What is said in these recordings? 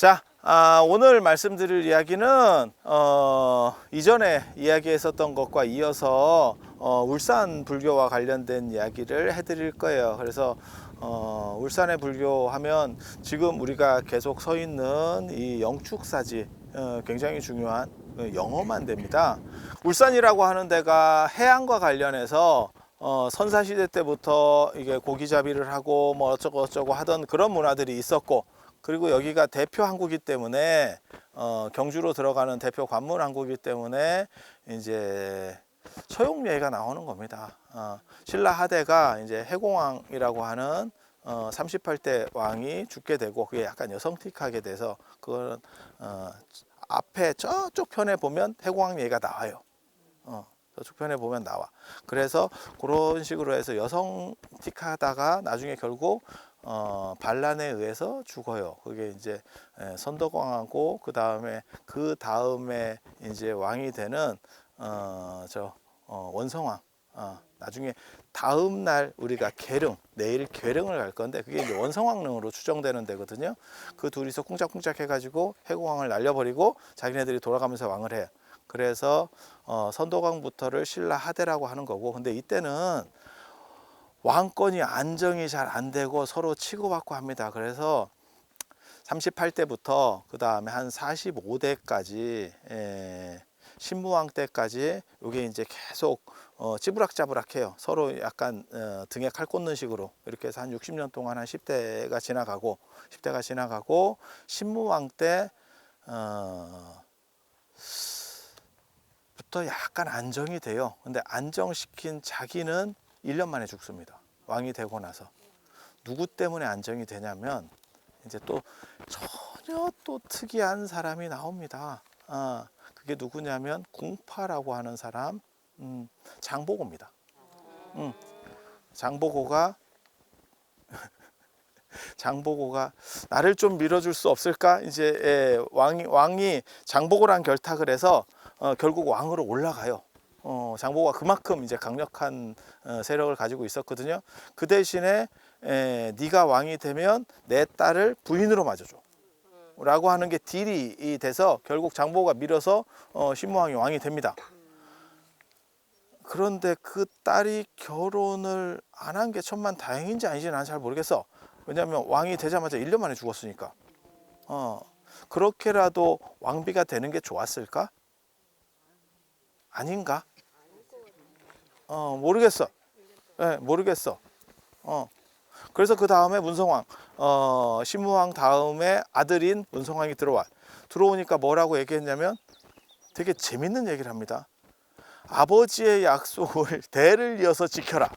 자, 오늘 말씀드릴 이야기는 이전에 이야기했었던 것과 이어서 울산 불교와 관련된 이야기를 해드릴 거예요. 그래서 울산의 불교 하면 지금 우리가 계속 서 있는 이 영축사지, 굉장히 중요한 영험한 데입니다. 울산이라고 하는 데가 해양과 관련해서 선사시대 때부터 이게 고기잡이를 하고 뭐 어쩌고 하던 그런 문화들이 있었고, 그리고 여기가 대표 항구이기 때문에 경주로 들어가는 대표 관문 항구이기 때문에 이제 서용예가 나오는 겁니다. 신라 하대가 이제 해공왕이라고 하는 38대 왕이 죽게 되고, 그게 약간 여성틱하게 돼서 그거는 앞에 저쪽 편에 보면 해공왕 예가 나와요. 저쪽 편에 보면 나와. 그래서 그런 식으로 해서 여성틱하다가 나중에 결국 반란에 의해서 죽어요. 그게 이제 선덕왕하고 그 다음에 이제 왕이 되는 원성왕. 나중에 다음 날 우리가 계릉, 내일 계릉을 갈 건데 그게 이제 원성왕릉으로 추정되는 데거든요. 그 둘이서 쿵짝쿵짝 해가지고 해공왕을 날려버리고 자기네들이 돌아가면서 왕을 해요. 그래서 선덕왕부터를 신라 하대라고 하는 거고, 근데 이때는 왕권이 안정이 잘 안 되고 서로 치고받고 합니다. 그래서 38대부터 그 다음에 한 45대까지 신무왕 때까지 이게 이제 계속 찌부락짜부락해요. 서로 약간 등에 칼 꽂는 식으로 이렇게 해서 한 60년 동안 한 10대가 지나가고 신무왕 때 부터 약간 안정이 돼요. 근데 안정시킨 자기는 1년 만에 죽습니다. 왕이 되고 나서. 누구 때문에 안정이 되냐면 이제 또 전혀 또 특이한 사람이 나옵니다. 그게 누구냐면 궁파라고 하는 사람, 장보고입니다. 장보고가 나를 좀 밀어줄 수 없을까? 이제 왕이 장보고랑 결탁을 해서 결국 왕으로 올라가요. 장보고가 그만큼 이제 강력한 세력을 가지고 있었거든요. 그 대신에 네가 왕이 되면 내 딸을 부인으로 맞아줘 라고 하는 게 딜이 돼서 결국 장보고가 밀어서 신무왕이 왕이 됩니다. 그런데 그 딸이 결혼을 안 한 게 천만다행인지 아닌지 난 잘 모르겠어. 왜냐하면 왕이 되자마자 1년 만에 죽었으니까. 그렇게라도 왕비가 되는 게 좋았을까? 아닌가? 모르겠어. 네, 모르겠어. 그래서 그 다음에 문성왕, 신무왕 다음에 아들인 문성왕이 들어오니까 뭐라고 얘기했냐면 되게 재밌는 얘기를 합니다. 아버지의 약속을 대를 이어서 지켜라.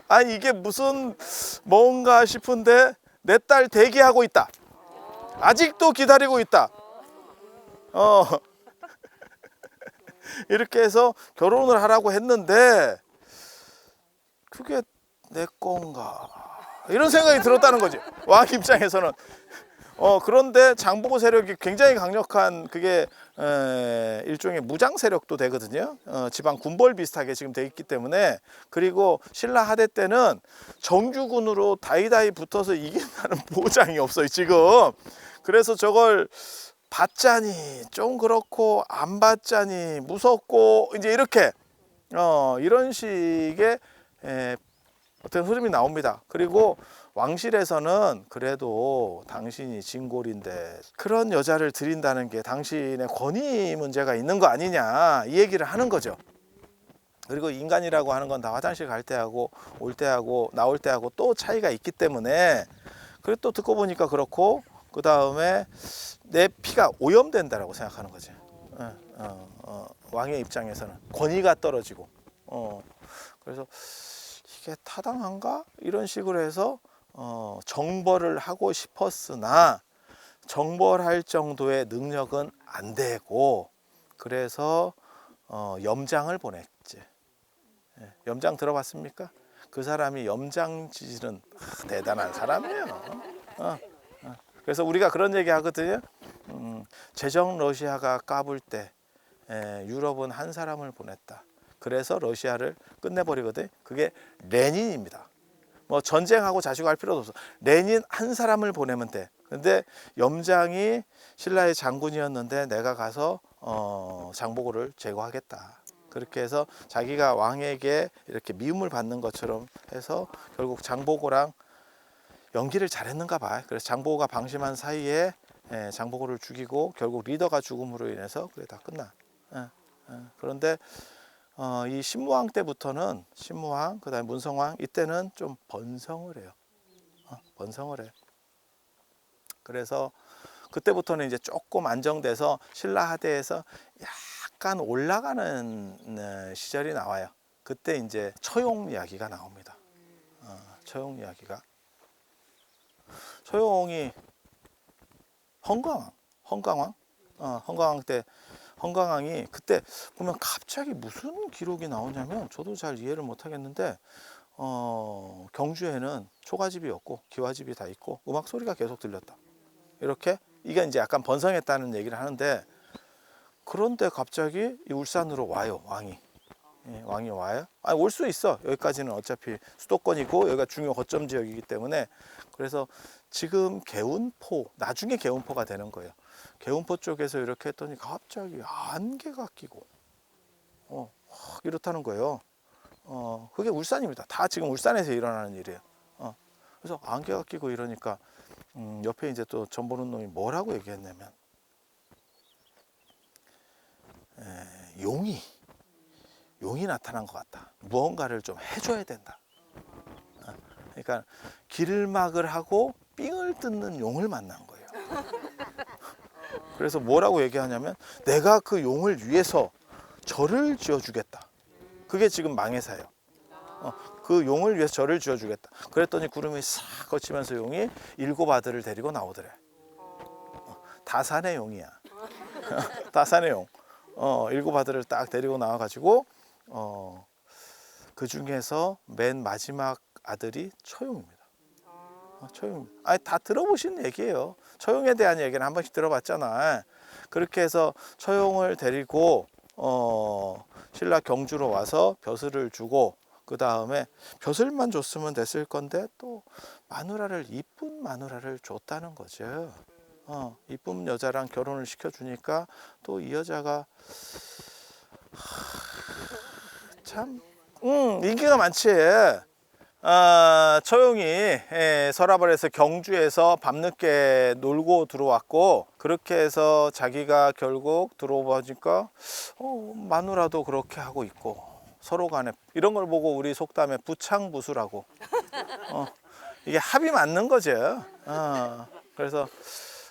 아니 이게 무슨 뭔가 싶은데 내 딸 대기하고 있다. 아직도 기다리고 있다. 이렇게 해서 결혼을 하라고 했는데 그게 내 건가 이런 생각이 들었다는 거지, 왕 입장에서는. 그런데 장보고 세력이 굉장히 강력한, 그게 일종의 무장 세력도 되거든요. 지방 군벌 비슷하게 지금 돼 있기 때문에. 그리고 신라 하대 때는 정규군으로 다이다이 붙어서 이긴다는 보장이 없어요 지금. 그래서 저걸 받자니 좀 그렇고 안 받자니 무섭고 이제 이렇게 이런 식의 어떤 흐름이 나옵니다. 그리고 왕실에서는 그래도 당신이 진골인데 그런 여자를 드린다는 게 당신의 권위 문제가 있는 거 아니냐, 이 얘기를 하는 거죠. 그리고 인간이라고 하는 건 다 화장실 갈 때하고 올 때하고 나올 때하고 또 차이가 있기 때문에. 그래 또 듣고 보니까 그렇고, 그 다음에 내 피가 오염된다라고 생각하는 거지. 왕의 입장에서는 권위가 떨어지고. 그래서 이게 타당한가? 이런 식으로 해서 정벌을 하고 싶었으나 정벌할 정도의 능력은 안 되고, 그래서 염장을 보냈지. 염장 들어봤습니까? 그 사람이 염장지는 대단한 사람이에요. 그래서 우리가 그런 얘기 하거든요. 제정 러시아가 까불 때 유럽은 한 사람을 보냈다. 그래서 러시아를 끝내버리거든. 그게 레닌입니다. 뭐 전쟁하고 자시고 할 필요도 없어. 레닌 한 사람을 보내면 돼. 근데 염장이 신라의 장군이었는데 내가 가서 장보고를 제거하겠다. 그렇게 해서 자기가 왕에게 이렇게 미움을 받는 것처럼 해서 결국 장보고랑 연기를 잘했는가 봐. 그래서 장보고가 방심한 사이에 장보고를 죽이고 결국 리더가 죽음으로 인해서 그게 다 끝나. 그런데 이 신무왕 때부터는 신무왕, 그다음에 문성왕 이때는 좀 번성을 해요. 번성을 해. 그래서 그때부터는 이제 조금 안정돼서 신라 하대에서 약간 올라가는 시절이 나와요. 그때 이제 처용 이야기가 나옵니다. 처용 이야기가. 처용이 헌광왕 때 헌광왕이 그때 보면 갑자기 무슨 기록이 나오냐면 저도 잘 이해를 못 하겠는데 경주에는 초가집이 없고 기와집이 다 있고 음악 소리가 계속 들렸다. 이렇게 이게 이제 약간 번성했다는 얘기를 하는데 그런데 갑자기 이 울산으로 와요 왕이. 왕이 와요. 올 수 있어. 여기까지는 어차피 수도권이고 여기가 중요 거점 지역이기 때문에. 그래서 지금 개운포, 나중에 개운포가 되는 거예요. 개운포 쪽에서 이렇게 했더니 갑자기 안개가 끼고 이렇다는 거예요. 그게 울산입니다. 다 지금 울산에서 일어나는 일이에요. 그래서 안개가 끼고 이러니까 옆에 이제 또 전 보는 놈이 뭐라고 얘기했냐면 용이 나타난 것 같다. 무언가를 좀 해줘야 된다. 그러니까 길막을 하고 삥을 뜯는 용을 만난 거예요. 그래서 뭐라고 얘기하냐면 내가 그 용을 위해서 절을 지어주겠다. 그게 지금 망해사예요. 그 용을 위해서 절을 지어주겠다. 그랬더니 구름이 싹 거치면서 용이 7 아들을 데리고 나오더래. 다산의 용이야. 다산의 용. 7 아들을 딱 데리고 나와가지고 그 중에서 맨 마지막 아들이 처용입니다. 처용입니다. 다 들어보신 얘기예요. 처용에 대한 얘기는 한 번씩 들어봤잖아. 그렇게 해서 처용을 데리고 신라 경주로 와서 벼슬을 주고 그 다음에 벼슬만 줬으면 됐을 건데 또 마누라를 이쁜 마누라를 줬다는 거죠. 이쁜 여자랑 결혼을 시켜주니까 또 이 여자가 참 인기가 많지. 처용이 서랍을 해서 경주에서 밤늦게 놀고 들어왔고 그렇게 해서 자기가 결국 들어오니까 마누라도 그렇게 하고 있고 서로 간에 이런 걸 보고 우리 속담에 부창부수라고 이게 합이 맞는 거죠. 그래서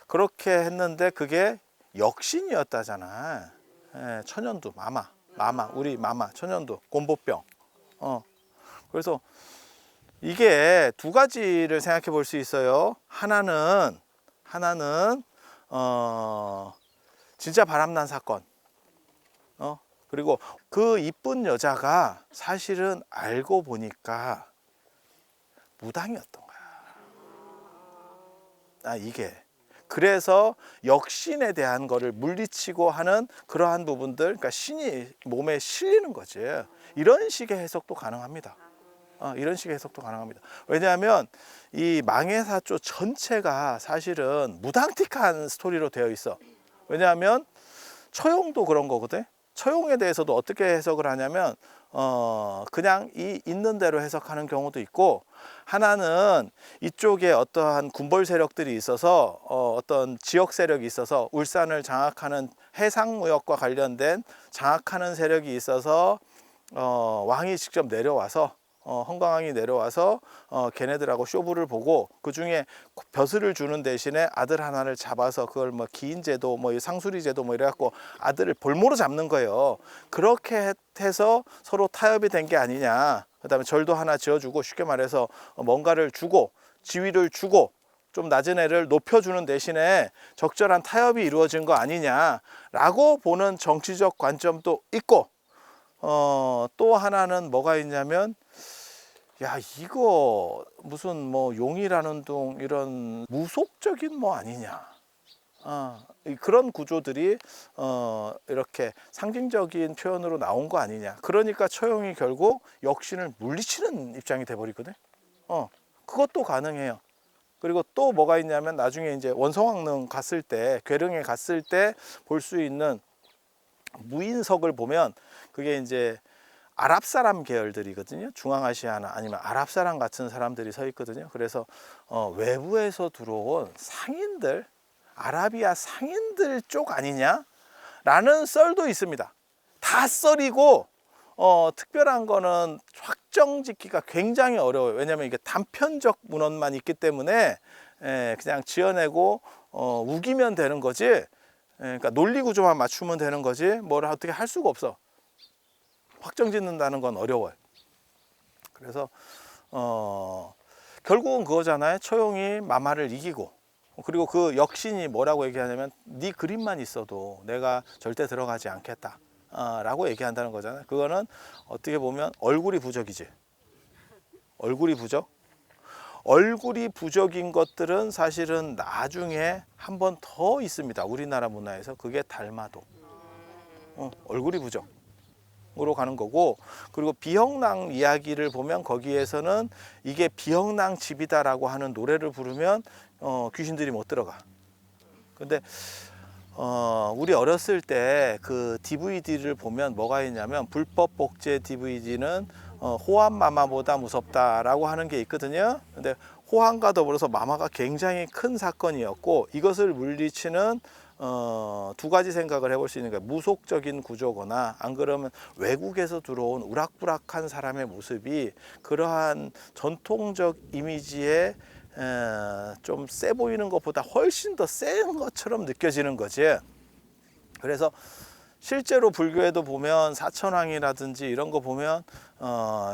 그렇게 했는데 그게 역신이었다잖아. 천연두 마마 우리 마마 천연두 곰보병. 그래서 이게 두 가지를 생각해 볼 수 있어요. 하나는 진짜 바람난 사건. 그리고 그 이쁜 여자가 사실은 알고 보니까 무당이었던 거야. 이게. 그래서 역신에 대한 거를 물리치고 하는 그러한 부분들, 그러니까 신이 몸에 실리는 거지. 이런 식의 해석도 가능합니다. 이런 식의 해석도 가능합니다. 왜냐하면 이 망해사조 전체가 사실은 무당틱한 스토리로 되어 있어. 왜냐하면 처용도 그런 거거든. 처용에 대해서도 어떻게 해석을 하냐면 그냥 있는 대로 해석하는 경우도 있고 하나는 이쪽에 어떠한 군벌 세력들이 있어서 어떤 지역 세력이 있어서 울산을 장악하는 해상무역과 관련된 장악하는 세력이 있어서 왕이 직접 내려와서 헌광왕이 내려와서 걔네들하고 쇼부를 보고 그 중에 벼슬을 주는 대신에 아들 하나를 잡아서 그걸 뭐 기인제도 뭐 상수리제도 뭐 이래갖고 아들을 볼모로 잡는 거예요. 그렇게 해서 서로 타협이 된 게 아니냐. 그다음에 절도 하나 지어주고 쉽게 말해서 뭔가를 주고 지위를 주고 좀 낮은 애를 높여주는 대신에 적절한 타협이 이루어진 거 아니냐라고 보는 정치적 관점도 있고 또 하나는 뭐가 있냐면 야 이거 무슨 뭐 용이라는 둥 이런 무속적인 뭐 아니냐 그런 구조들이 이렇게 상징적인 표현으로 나온 거 아니냐. 그러니까 처용이 결국 역신을 물리치는 입장이 돼버리거든. 그것도 가능해요. 그리고 또 뭐가 있냐면 나중에 이제 원성왕릉 갔을 때, 괴릉에 갔을 때 볼 수 있는 무인석을 보면 그게 이제 아랍 사람 계열들이거든요. 중앙아시아나 아니면 아랍 사람 같은 사람들이 서 있거든요. 그래서 외부에서 들어온 상인들, 아라비아 상인들 쪽 아니냐라는 썰도 있습니다. 다 썰이고 특별한 거는 확정짓기가 굉장히 어려워요. 왜냐하면 이게 단편적 문헌만 있기 때문에 그냥 지어내고 우기면 되는 거지. 그러니까 논리 구조만 맞추면 되는 거지. 뭘 어떻게 할 수가 없어. 확정 짓는다는 건 어려워요. 그래서 결국은 그거잖아요. 처용이 마마를 이기고, 그리고 그 역신이 뭐라고 얘기하냐면 네 그림만 있어도 내가 절대 들어가지 않겠다 라고 얘기한다는 거잖아요. 그거는 어떻게 보면 얼굴이 부적이지. 얼굴이 부적. 얼굴이 부적인 것들은 사실은 나중에 한 번 더 있습니다. 우리나라 문화에서. 그게 달마도. 얼굴이 부적으로 가는 거고, 그리고 비형랑 이야기를 보면 거기에서는 이게 비형랑 집이다라고 하는 노래를 부르면 귀신들이 못 들어가. 근데 우리 어렸을 때 그 DVD를 보면 뭐가 있냐면 불법 복제 DVD는 호환 마마보다 무섭다라고 하는 게 있거든요. 근데 호환과 더불어서 마마가 굉장히 큰 사건이었고, 이것을 물리치는 두 가지 생각을 해볼 수 있는 거예요. 무속적인 구조거나 안 그러면 외국에서 들어온 우락부락한 사람의 모습이 그러한 전통적 이미지에 좀 세 보이는 것보다 훨씬 더 센 것처럼 느껴지는 거지. 그래서 실제로 불교에도 보면 사천왕이라든지 이런 거 보면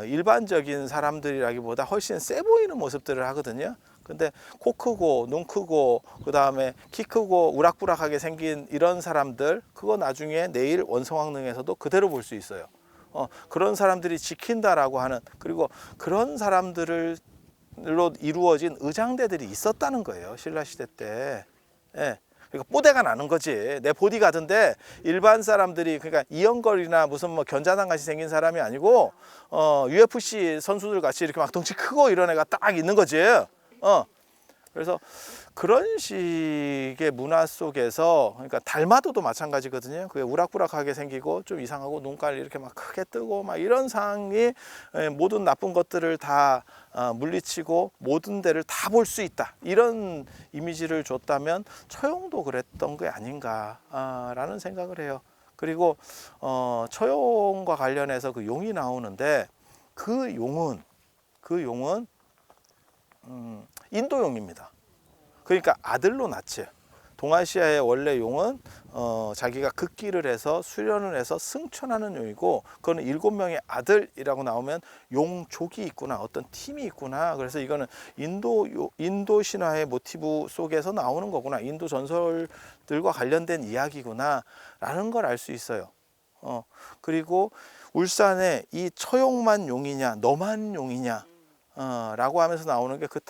일반적인 사람들이라기보다 훨씬 세 보이는 모습들을 하거든요. 근데 코 크고 눈 크고 그 다음에 키 크고 우락부락하게 생긴 이런 사람들, 그거 나중에 내일 원성왕릉에서도 그대로 볼 수 있어요. 그런 사람들이 지킨다라고 하는, 그리고 그런 사람들로 이루어진 의장대들이 있었다는 거예요. 신라시대 때. 예. 그러니까 뽀대가 나는 거지. 내 보디가드인데 일반 사람들이, 그러니까 이영걸이나 무슨 뭐 견자단 같이 생긴 사람이 아니고 UFC 선수들 같이 이렇게 막 덩치 크고 이런 애가 딱 있는 거지. 그래서 그런 식의 문화 속에서, 그러니까 달마도도 마찬가지거든요. 그게 우락부락하게 생기고 좀 이상하고 눈깔 이렇게 막 크게 뜨고 막 이런 상이 모든 나쁜 것들을 다 물리치고 모든 데를 다 볼 수 있다, 이런 이미지를 줬다면 처용도 그랬던 게 아닌가라는 생각을 해요. 그리고 처용과 관련해서 그 용이 나오는데 그 용은 인도용입니다. 그러니까 아들로 낳지. 동아시아의 원래 용은 자기가 극기를 해서 수련을 해서 승천하는 용이고, 그거는 7명의 아들이라고 나오면 용족이 있구나, 어떤 팀이 있구나. 그래서 이거는 인도 신화의 모티브 속에서 나오는 거구나, 인도 전설들과 관련된 이야기구나 라는 걸 알 수 있어요. 그리고 울산에 이 처용만 용이냐 너만 용이냐 라고 하면서 나오는 게 그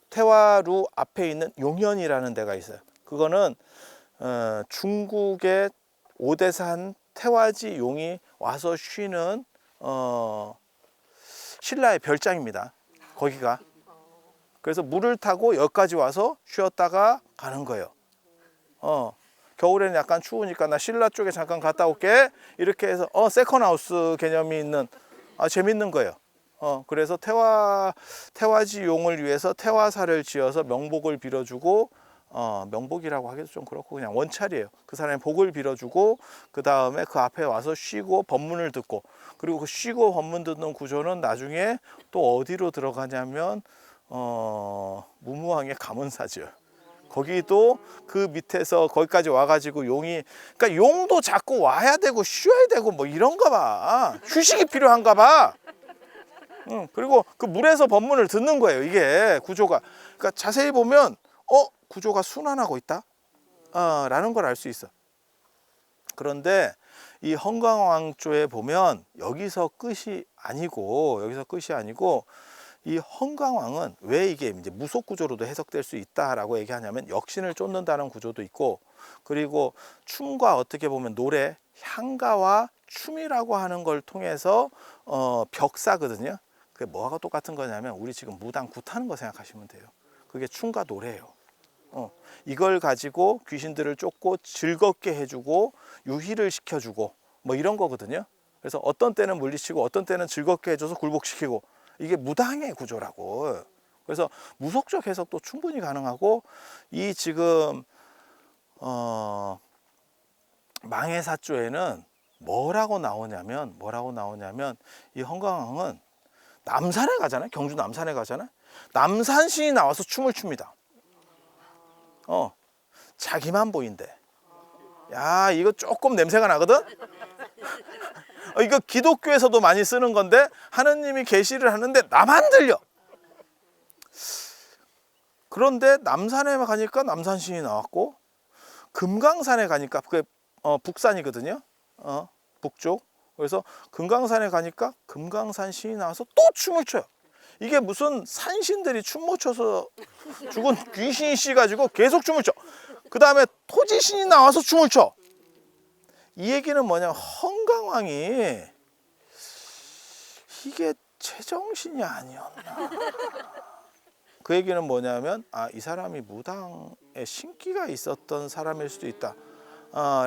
태화루 앞에 있는 용현이라는 데가 있어요. 그거는 중국의 오대산 태화지 용이 와서 쉬는 신라의 별장입니다. 거기가. 그래서 물을 타고 여기까지 와서 쉬었다가 가는 거예요. 겨울에는 약간 추우니까 나 신라 쪽에 잠깐 갔다 올게, 이렇게 해서 세컨하우스 개념이 있는 재밌는 거예요. 그래서 태화지 용을 위해서 태화사를 지어서 명복을 빌어주고, 명복이라고 하기도 좀 그렇고 그냥 원찰이에요. 그 사람의 복을 빌어주고 그 다음에 그 앞에 와서 쉬고 법문을 듣고, 그리고 그 쉬고 법문 듣는 구조는 나중에 또 어디로 들어가냐면 무무왕의 가문사죠. 거기도 그 밑에서 거기까지 와가지고 용이, 그러니까 용도 자꾸 와야 되고 쉬어야 되고 뭐 이런가 봐. 휴식이 필요한가 봐. 그리고 그 물에서 법문을 듣는 거예요. 이게 구조가. 그러니까 자세히 보면 구조가 순환하고 있다 라는 걸 알 수 있어. 그런데 이 헌강왕조에 보면 여기서 끝이 아니고 이 헌강왕은 왜 이게 이제 무속 구조로도 해석될 수 있다라고 얘기하냐면, 역신을 쫓는다는 구조도 있고, 그리고 춤과 어떻게 보면 노래, 향가와 춤이라고 하는 걸 통해서 벽사거든요. 그게 뭐하고 똑같은 거냐면 우리 지금 무당 굿하는 거 생각하시면 돼요. 그게 춤과 노래예요. 이걸 가지고 귀신들을 쫓고 즐겁게 해주고 유희를 시켜주고 뭐 이런 거거든요. 그래서 어떤 때는 물리치고 어떤 때는 즐겁게 해줘서 굴복시키고, 이게 무당의 구조라고. 그래서 무속적 해석도 충분히 가능하고, 이 지금 망해사조에는 뭐라고 나오냐면 이 헌강왕은 남산에 가잖아요. 경주 남산에 가잖아요. 남산신이 나와서 춤을 춥니다. 자기만 보인대. 야, 이거 조금 냄새가 나거든. 이거 기독교에서도 많이 쓰는 건데, 하느님이 계시를 하는데 나만 들려. 그런데 남산에 가니까 남산신이 나왔고, 금강산에 가니까, 그게 북산이거든요. 북쪽. 그래서 금강산에 가니까 금강산 신이 나와서 또 춤을 춰요. 이게 무슨 산신들이 춤 못 춰서 죽은 귀신이 씨 가지고 계속 춤을 춰. 그 다음에 토지신이 나와서 춤을 춰. 이 얘기는 뭐냐면, 헌강왕이 이게 제정신이 아니었나. 그 얘기는 뭐냐면, 이 사람이 무당에 신기가 있었던 사람일 수도 있다.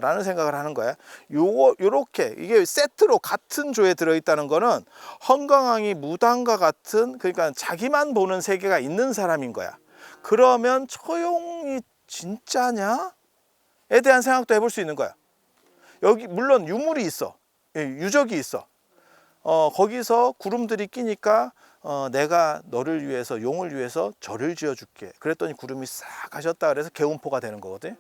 라는 생각을 하는 거야. 요렇게 이게 세트로 같은 조에 들어있다는 거는 헌강왕이 무당과 같은, 그러니까 자기만 보는 세계가 있는 사람인 거야. 그러면 처용이 진짜냐? 에 대한 생각도 해볼 수 있는 거야. 여기 물론 유물이 있어. 유적이 있어. 거기서 구름들이 끼니까 내가 너를 위해서, 용을 위해서 절을 지어줄게. 그랬더니 구름이 싹 가셨다 그래서 개운포가 되는 거거든.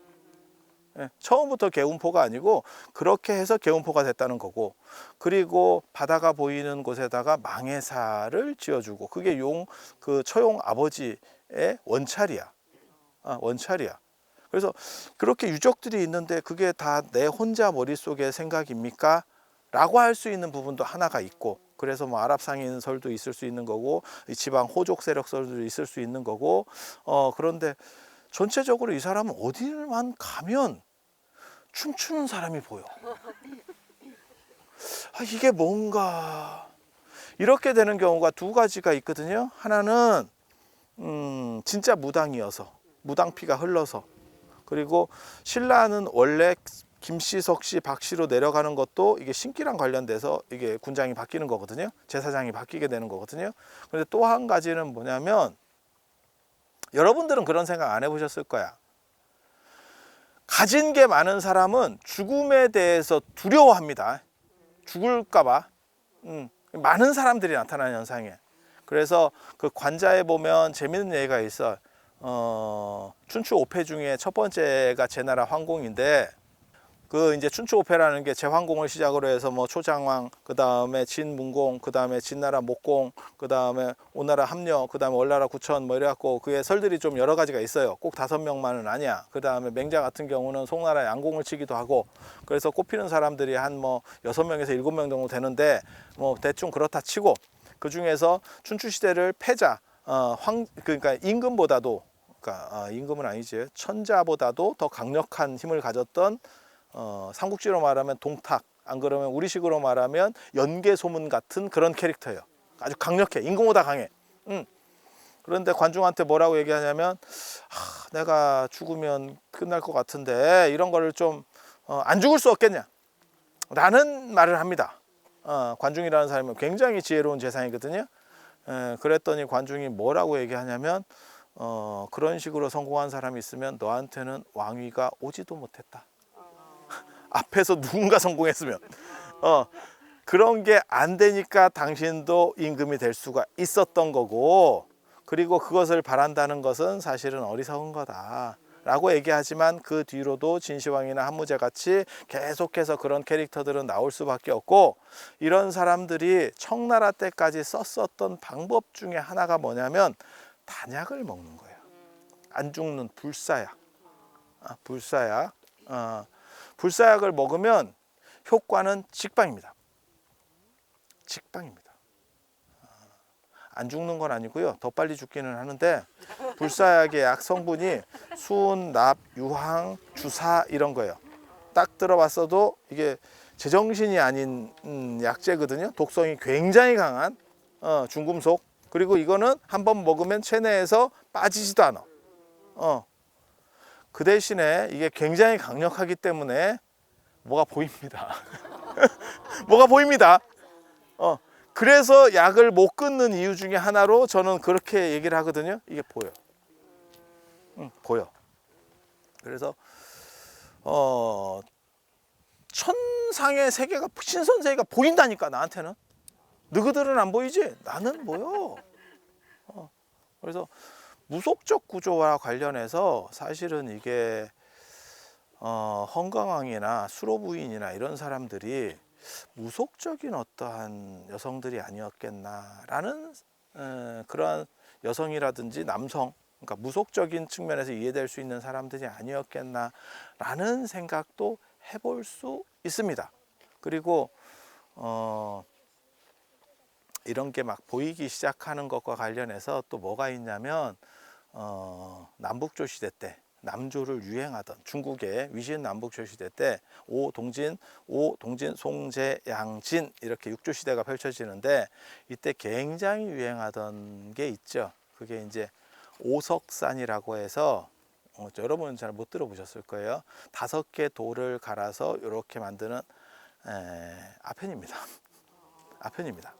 처음부터 개운포가 아니고 그렇게 해서 개운포가 됐다는 거고, 그리고 바다가 보이는 곳에다가 망해사를 지어주고, 그게 그 처용 아버지의 원찰이야. 원찰이야. 그래서 그렇게 유적들이 있는데 그게 다 내 혼자 머릿속의 생각입니까? 라고 할 수 있는 부분도 하나가 있고, 그래서 뭐 아랍 상인설도 있을 수 있는 거고, 지방 호족 세력설도 있을 수 있는 거고, 그런데 전체적으로 이 사람은 어디만 가면 춤추는 사람이 보여. 이게 뭔가, 이렇게 되는 경우가 두 가지가 있거든요. 하나는 진짜 무당이어서, 무당피가 흘러서, 그리고 신라는 원래 김씨, 석씨, 박씨로 내려가는 것도 이게 신기랑 관련돼서 이게 군장이 바뀌는 거거든요. 제사장이 바뀌게 되는 거거든요. 그런데 또 한 가지는 뭐냐면, 여러분들은 그런 생각 안 해보셨을 거야. 가진 게 많은 사람은 죽음에 대해서 두려워합니다. 죽을까봐. 많은 사람들이 나타나는 현상이에요. 그래서 그 관자에 보면 재밌는 얘기가 있어. 춘추 5패 중에 첫 번째가 제나라 황공인데, 그 이제 춘추 5패라는 게 제황공을 시작으로 해서 뭐 초장왕, 그 다음에 진문공, 그 다음에 진나라 목공, 그 다음에 오나라 함녀, 그 다음에 월나라 구천, 뭐 이래갖고 그게 설들이 좀 여러 가지가 있어요. 꼭 5명만은 아니야. 그 다음에 맹자 같은 경우는 송나라 양공을 치기도 하고, 그래서 꼽히는 사람들이 한 뭐 6명에서 7명 정도 되는데, 뭐 대충 그렇다 치고, 그 중에서 춘추 시대를 패자, 그러니까 임금보다도, 그러니까 임금은 아니지, 천자보다도 더 강력한 힘을 가졌던, 삼국지로 말하면 동탁, 안 그러면 우리식으로 말하면 연개소문 같은 그런 캐릭터예요. 아주 강력해. 임금보다 강해. 그런데 관중한테 뭐라고 얘기하냐면, 내가 죽으면 끝날 것 같은데 이런 거를 좀 안 죽을 수 없겠냐 라는 말을 합니다. 관중이라는 사람은 굉장히 지혜로운 재상이거든요. 그랬더니 관중이 뭐라고 얘기하냐면, 그런 식으로 성공한 사람이 있으면 너한테는 왕위가 오지도 못했다. 앞에서 누군가 성공했으면. 그런 게 안 되니까 당신도 임금이 될 수가 있었던 거고, 그리고 그것을 바란다는 것은 사실은 어리석은 거다 라고 얘기하지만, 그 뒤로도 진시황이나 한무제 같이 계속해서 그런 캐릭터들은 나올 수밖에 없고, 이런 사람들이 청나라 때까지 썼었던 방법 중에 하나가 뭐냐면 단약을 먹는 거예요. 안 죽는 불사약. 불사약. 불사약을 먹으면 효과는 직방입니다. 직방입니다. 안 죽는 건 아니고요. 더 빨리 죽기는 하는데, 불사약의 약 성분이 수은, 납, 유황, 주사 이런 거예요. 딱 들어봤어도 이게 제정신이 아닌 약재거든요. 독성이 굉장히 강한 중금속. 그리고 이거는 한번 먹으면 체내에서 빠지지도 않아. 그 대신에 이게 굉장히 강력하기 때문에 뭐가 보입니다. 뭐가 보입니다. 그래서 약을 못 끊는 이유 중에 하나로 저는 그렇게 얘기를 하거든요. 이게 보여. 보여. 그래서 천상의 세계가, 신선세계가 보인다니까, 나한테는. 너희들은 안 보이지? 나는 보여. 그래서 무속적 구조와 관련해서 사실은 이게 헌강왕이나 수로부인이나 이런 사람들이 무속적인 어떠한 여성들이 아니었겠나라는 그러한 여성이라든지 남성, 그러니까 무속적인 측면에서 이해될 수 있는 사람들이 아니었겠나라는 생각도 해볼 수 있습니다. 그리고 이런 게 막 보이기 시작하는 것과 관련해서 또 뭐가 있냐면 남북조 시대 때 남조를 유행하던 중국의 위신 남북조 시대 때 오동진, 송제, 양진 이렇게 육조 시대가 펼쳐지는데 이때 굉장히 유행하던 게 있죠. 그게 이제 오석산이라고 해서 여러분은 잘 못 들어보셨을 거예요. 5개 돌을 갈아서 이렇게 만드는 아편입니다. 아편입니다.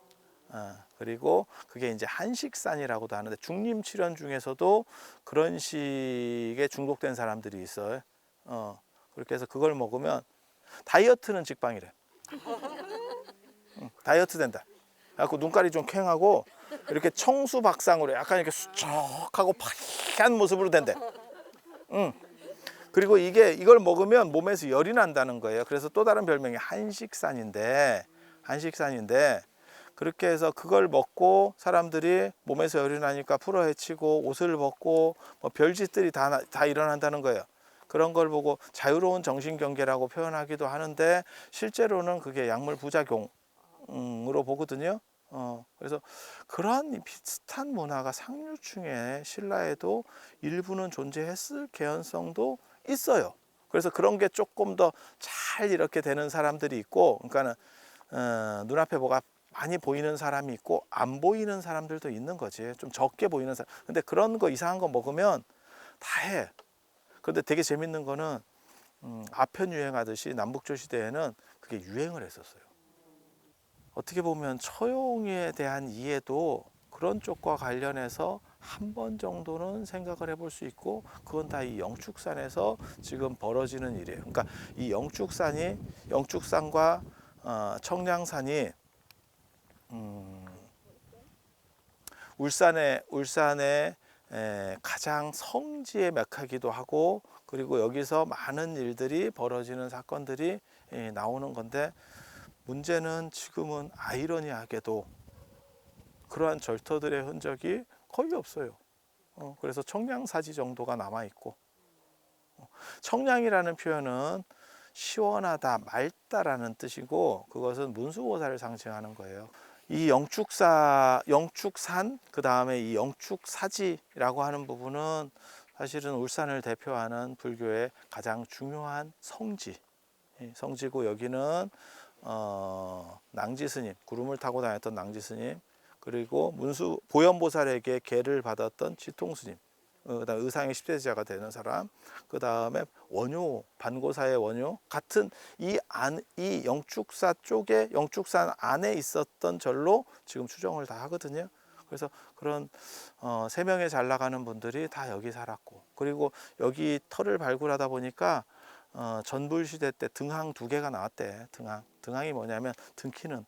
그리고 그게 이제 한식산이라고도 하는데 중림칠연 중에서도 그런 식의 중독된 사람들이 있어요. 그렇게 해서 그걸 먹으면 다이어트는 직방이래. 다이어트 된다. 그래갖고 눈깔이 좀 퀭하고 이렇게 청수박상으로 약간 이렇게 수척하고 파란 모습으로 된대. 그리고 이걸 먹으면 몸에서 열이 난다는 거예요. 그래서 또 다른 별명이 한식산인데 그렇게 해서 그걸 먹고 사람들이 몸에서 열이 나니까 풀어헤치고 옷을 벗고 뭐 별짓들이 다 일어난다는 거예요. 그런 걸 보고 자유로운 정신경계라고 표현하기도 하는데 실제로는 그게 약물 부작용으로 보거든요. 그래서 그런 비슷한 문화가 상류층의 신라에도 일부는 존재했을 개연성도 있어요. 그래서 그런 게 조금 더 잘 이렇게 되는 사람들이 있고, 그러니까는 눈앞에 뭐가 많이 보이는 사람이 있고 안 보이는 사람들도 있는 거지. 좀 적게 보이는 사람. 근데 그런 거 이상한 거 먹으면 다 해. 그런데 되게 재밌는 거는 아편 유행하듯이 남북조 시대에는 그게 유행을 했었어요. 어떻게 보면 처용에 대한 이해도 그런 쪽과 관련해서 한 번 정도는 생각을 해볼 수 있고, 그건 다 이 영축산에서 지금 벌어지는 일이에요. 그러니까 이 영축산과 청량산이 울산의 가장 성지의 메카기도 하고, 그리고 여기서 많은 일들이 벌어지는 사건들이 나오는 건데, 문제는 지금은 아이러니하게도 그러한 절터들의 흔적이 거의 없어요. 그래서 청량사지 정도가 남아 있고, 청량이라는 표현은 시원하다, 맑다라는 뜻이고, 그것은 문수보살을 상징하는 거예요. 이 영축산, 그 다음에 이 영축사지라고 하는 부분은 사실은 울산을 대표하는 불교의 가장 중요한 성지고, 여기는 낭지스님, 구름을 타고 다녔던 낭지스님, 그리고 보현보살에게 계를 받았던 지통스님, 그다음 의상의 10대제자가 되는 사람, 그 다음에 원효, 반고사의 원효 같은 이 영축사 쪽에, 영축산 안에 있었던 절로 지금 추정을 다 하거든요. 그래서 그런 3명의 잘 나가는 분들이 다 여기 살았고, 그리고 여기 터를 발굴하다 보니까 전불시대 때 등항 2개가 나왔대. 등항이 뭐냐면 등키는,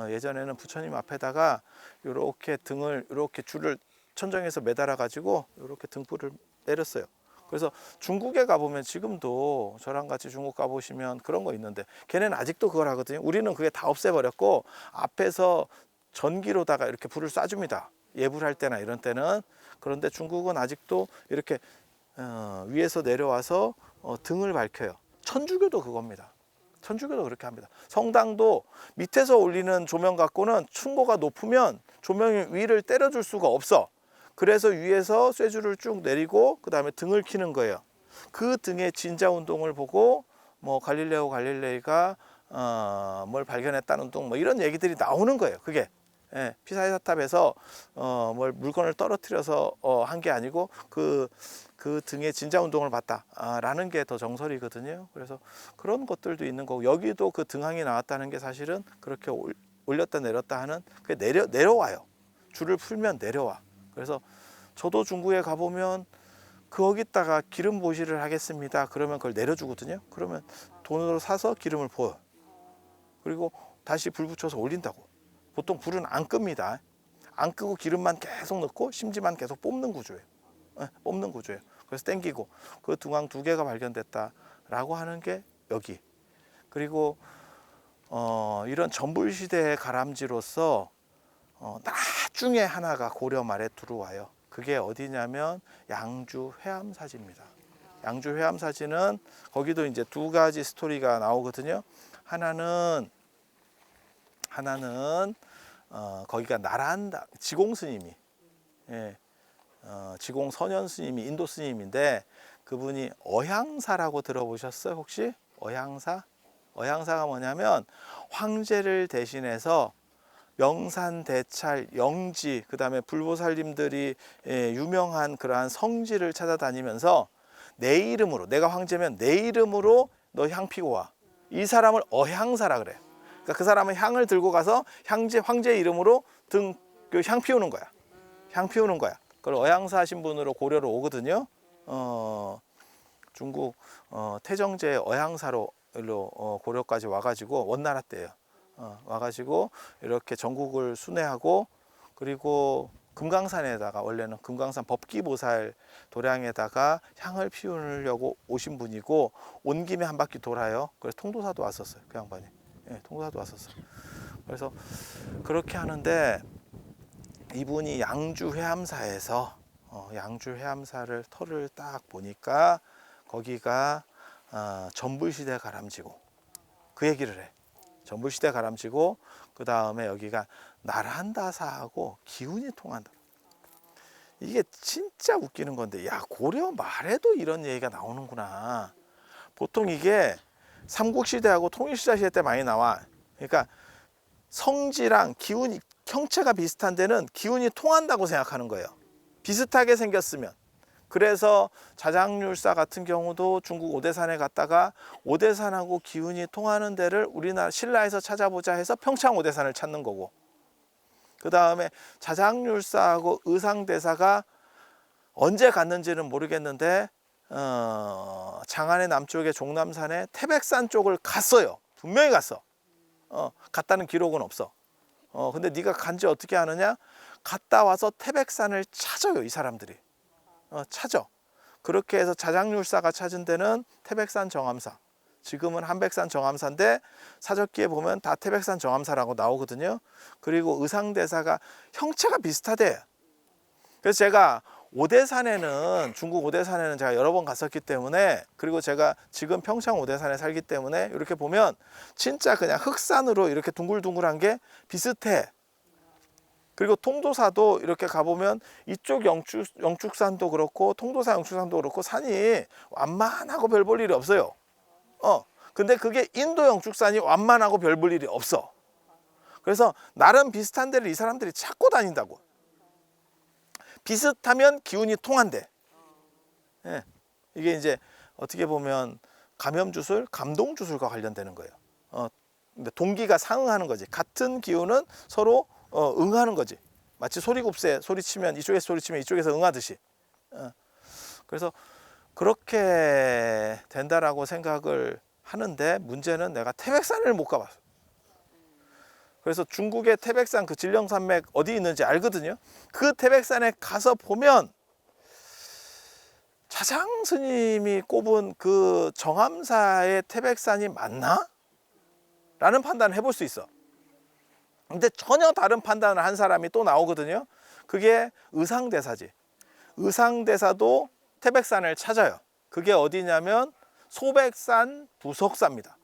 예전에는 부처님 앞에다가 이렇게 등을, 이렇게 줄을 천정에서 매달아 가지고 이렇게 등불을 내렸어요. 그래서 중국에 가보면 지금도 저랑 같이 중국 가보시면 그런 거 있는데, 걔네는 아직도 그걸 하거든요. 우리는 그게 다 없애버렸고 앞에서 전기로다가 이렇게 불을 쏴줍니다. 예불할 때나 이런 때는. 그런데 중국은 아직도 이렇게 위에서 내려와서 등을 밝혀요. 천주교도 그겁니다. 천주교도 그렇게 합니다. 성당도 밑에서 올리는 조명 갖고는 층고가 높으면 조명이 위를 때려줄 수가 없어. 그래서 위에서 쇠줄을 쭉 내리고 그 다음에 등을 켜는 거예요. 그 등의 진자 운동을 보고 뭐 갈릴레이가 뭘 발견했다는 둥, 뭐 이런 얘기들이 나오는 거예요. 그게 예, 피사사탑에서 뭘 물건을 떨어뜨려서 한 게 아니고 그 등에 진자 운동을 봤다라는 게 더 정설이거든요. 그래서 그런 것들도 있는 거고, 여기도 그 등항이 나왔다는 게 사실은 그렇게 올렸다 내렸다 하는, 그 내려와요. 줄을 풀면 내려와. 그래서 저도 중국에 가보면 거기다가 기름 보시를 하겠습니다. 그러면 그걸 내려주거든요. 그러면 돈으로 사서 기름을 부어요. 그리고 다시 불 붙여서 올린다고. 보통 불은 안 끕니다. 안 끄고 기름만 계속 넣고 심지만 계속 뽑는 구조예요. 뽑는 구조예요. 그래서 땡기고, 그 등왕 2개가 발견됐다라고 하는 게 여기. 그리고 이런 전불시대의 가람지로서 나중에 하나가 고려 말에 들어와요. 그게 어디냐면 양주 회암사지입니다. 양주 회암사지는 거기도 이제 2가지 스토리가 나오거든요. 하나는 거기가 나란다 지공 스님이, 예, 지공 선현 스님이 인도 스님인데, 그분이 어향사라고 들어보셨어요 혹시? 어향사? 어향사가 뭐냐면 황제를 대신해서 영산, 대찰, 영지, 그 다음에 불보살님들이 유명한 그러한 성지를 찾아다니면서 내 이름으로, 내가 황제면 내 이름으로 너 향 피고 와. 이 사람을 어향사라 그래요. 그러니까 그 사람은 향을 들고 가서 황제 이름으로 향 피우는 거야. 향 피우는 거야. 그걸 어향사 하신 분으로 고려로 오거든요. 중국 태정제 어향사로 고려까지 와가지고 원나라 때예요. 와가지고 이렇게 전국을 순회하고, 그리고 금강산에다가, 원래는 금강산 법기보살 도량에다가 향을 피우려고 오신 분이고, 온 김에 한 바퀴 돌아요. 그래서 통도사도 왔었어요, 그 양반이. 예, 통도사도 왔었어요. 그래서 그렇게 하는데, 이분이 양주 회암사에서 양주 회암사를 터를 딱 보니까 거기가 전불시대 가람지고, 그 얘기를 해. 전불시대 가람지고, 그 다음에 여기가 나란다사하고 기운이 통한다. 이게 진짜 웃기는 건데, 야, 고려 말에도 이런 얘기가 나오는구나. 보통 이게 삼국시대하고 통일시대 때 많이 나와. 그러니까 성지랑 기운이, 형체가 비슷한 데는 기운이 통한다고 생각하는 거예요. 비슷하게 생겼으면. 그래서 자장률사 같은 경우도 중국 오대산에 갔다가 오대산하고 기운이 통하는 데를 우리나라 신라에서 찾아보자 해서 평창 오대산을 찾는 거고, 그 다음에 자장률사하고 의상대사가 언제 갔는지는 모르겠는데 장안의 남쪽의 종남산에 태백산 쪽을 갔어요. 분명히 갔어. 갔다는 기록은 없어. 근데 네가 간지 어떻게 아느냐? 갔다 와서 태백산을 찾아요, 이 사람들이. 찾아. 그렇게 해서 자장률사가 찾은 데는 태백산 정암사, 지금은 한백산 정암사인데 사적기에 보면 다 태백산 정암사라고 나오거든요. 그리고 의상대사가 형체가 비슷하대. 그래서 제가 오대산에는, 중국 오대산에는 제가 여러 번 갔었기 때문에, 그리고 제가 지금 평창 오대산에 살기 때문에 이렇게 보면 진짜 그냥 흑산으로 이렇게 둥글둥글한 게 비슷해. 그리고 통도사도 이렇게 가보면 이쪽 영축산도 그렇고 통도사 영축산도 그렇고 산이 완만하고 별 볼 일이 없어요. 근데 그게 인도 영축산이 완만하고 별 볼 일이 없어. 그래서 나름 비슷한 데를 이 사람들이 찾고 다닌다고. 비슷하면 기운이 통한대. 예. 이게 이제 어떻게 보면 감염주술, 감동주술과 관련되는 거예요. 동기가 상응하는 거지. 같은 기운은 서로 응하는 거지. 마치 소리곱새 소리치면 이쪽에서 소리치면 이쪽에서 응하듯이. 그래서 그렇게 된다라고 생각을 하는데, 문제는 내가 태백산을 못 가봤어. 그래서 중국의 태백산, 그 진령산맥 어디 있는지 알거든요. 그 태백산에 가서 보면 차장 스님이 꼽은 그 정암사의 태백산이 맞나? 라는 판단을 해볼 수 있어. 근데 전혀 다른 판단을 한 사람이 또 나오거든요. 그게 의상대사지. 의상대사도 태백산을 찾아요. 그게 어디냐면 소백산 부석사입니다.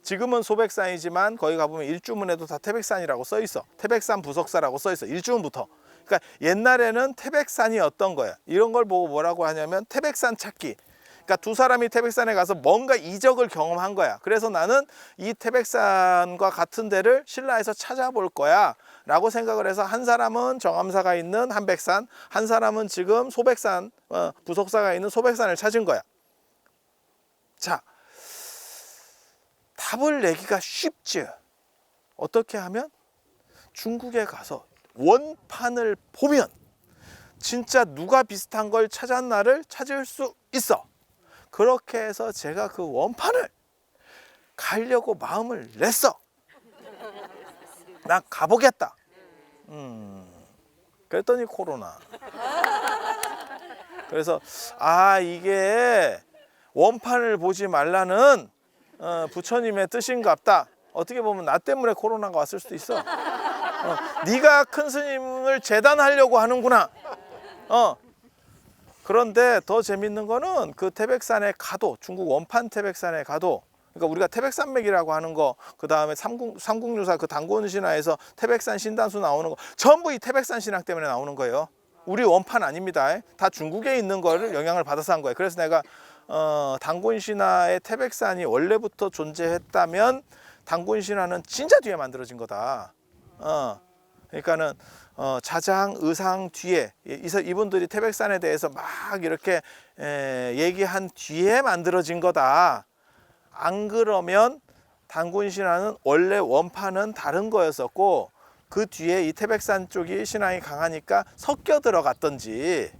지금은 소백산이지만 거기 가보면 일주문에도 다 태백산이라고 써 있어. 태백산 부석사라고 써 있어. 일주문부터. 그러니까 옛날에는 태백산이 어떤 거야. 이런 걸 보고 뭐라고 하냐면 태백산 찾기. 그러니까 두 사람이 태백산에 가서 뭔가 이적을 경험한 거야. 그래서 나는 이 태백산과 같은 데를 신라에서 찾아볼 거야 라고 생각을 해서 한 사람은 정암사가 있는 한백산, 한 사람은 지금 소백산, 부속사가 있는 소백산을 찾은 거야. 자, 답을 내기가 쉽지. 어떻게 하면? 중국에 가서 원판을 보면 진짜 누가 비슷한 걸 찾았나를 찾을 수 있어. 그렇게 해서 제가 그 원판을 가려고 마음을 냈어. 나 가보겠다. 그랬더니 코로나. 그래서 이게 원판을 보지 말라는 부처님의 뜻인갑다. 어떻게 보면 나 때문에 코로나가 왔을 수도 있어. 네가 큰 스님을 재단하려고 하는구나. 그런데 더 재밌는 거는 그 태백산에 가도, 중국 원판 태백산에 가도, 그러니까 우리가 태백산맥이라고 하는 거, 그 다음에 삼국유사 그 단곤신화에서 태백산 신단수 나오는 거, 전부 이 태백산 신앙 때문에 나오는 거예요. 우리 원판 아닙니다. 다 중국에 있는 거를 영향을 받아서 한 거예요. 그래서 내가 단곤신화의 태백산이 원래부터 존재했다면 단곤신화는 진짜 뒤에 만들어진 거다. 그러니까는 자장, 의상 뒤에 이분들이 태백산에 대해서 막 이렇게 얘기한 뒤에 만들어진 거다. 안 그러면 단군신화는 원래 원판은 다른 거였었고 그 뒤에 이 태백산 쪽이 신앙이 강하니까 섞여 들어갔던지,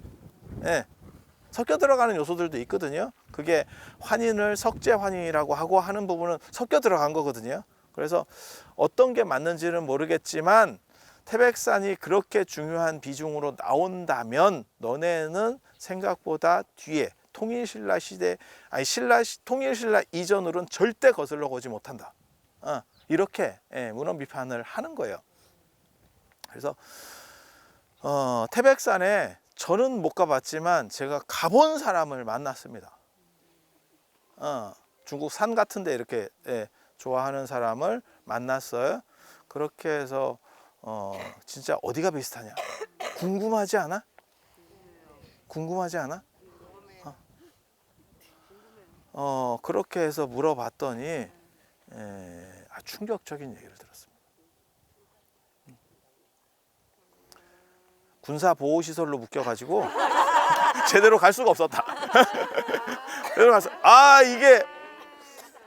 섞여 들어가는 요소들도 있거든요. 그게 환인을 석재환인이라고 하고 하는 부분은 섞여 들어간 거거든요. 그래서 어떤 게 맞는지는 모르겠지만 태백산이 그렇게 중요한 비중으로 나온다면 너네는 생각보다 뒤에 통일신라 시대, 통일신라 이전으로는 절대 거슬러 오지 못한다. 이렇게 문헌 비판을 하는 거예요. 그래서 태백산에 저는 못 가봤지만 제가 가본 사람을 만났습니다. 중국 산 같은데 이렇게 좋아하는 사람을 만났어요. 그렇게 해서 진짜 어디가 비슷하냐? 궁금하지 않아? 궁금하지 않아? 그렇게 해서 물어봤더니 충격적인 얘기를 들었습니다. 군사보호시설로 묶여가지고 제대로 갈 수가 없었다. 제대로 가서 이게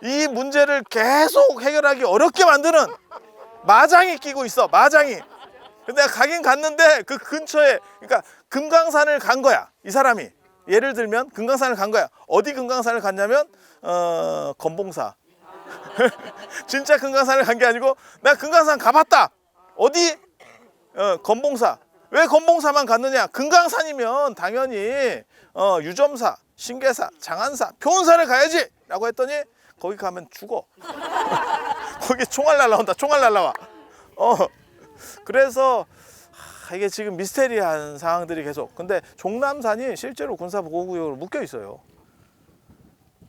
이 문제를 계속 해결하기 어렵게 만드는 마장이 끼고 있어. 마장이. 근데 내가 가긴 갔는데 그 근처에, 그러니까 금강산을 간 거야. 이 사람이. 예를 들면 금강산을 간 거야. 어디 금강산을 갔냐면 건봉사. 진짜 금강산을 간 게 아니고 나 금강산 가봤다. 어디? 건봉사. 왜 건봉사만 갔느냐? 금강산이면 당연히 유점사, 신계사, 장안사, 표은사를 가야지 라고 했더니 거기 가면 죽어. 거기 총알 날라온다. 총알 날라와. 그래서 이게 지금 미스테리한 상황들이 계속. 근데 종남산이 실제로 군사보호구역으로 묶여 있어요.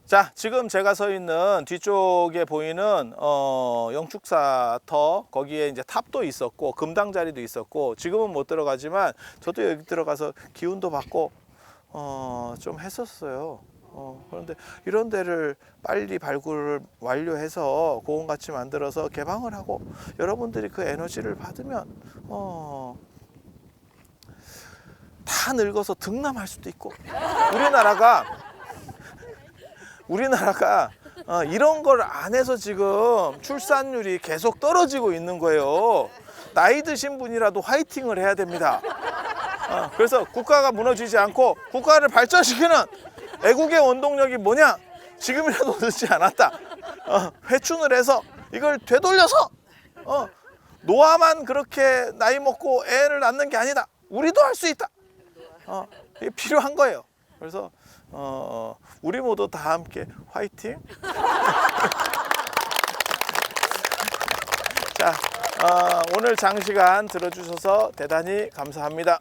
자, 지금 제가 서 있는 뒤쪽에 보이는 영축사터, 거기에 이제 탑도 있었고 금당 자리도 있었고, 지금은 못 들어가지만 저도 여기 들어가서 기운도 받고 좀 했었어요. 그런데 이런 데를 빨리 발굴을 완료해서 고온같이 만들어서 개방을 하고 여러분들이 그 에너지를 받으면 다 늙어서 등남할 수도 있고, 우리나라가 이런 걸 안 해서 지금 출산율이 계속 떨어지고 있는 거예요. 나이 드신 분이라도 화이팅을 해야 됩니다. 그래서 국가가 무너지지 않고 국가를 발전시키는 애국의 원동력이 뭐냐? 지금이라도 늦지 않았다. 회춘을 해서 이걸 되돌려서 노아만 그렇게 나이 먹고 애를 낳는 게 아니다. 우리도 할 수 있다. 이게 필요한 거예요. 그래서 우리 모두 다 함께 화이팅. 자, 오늘 장시간 들어주셔서 대단히 감사합니다.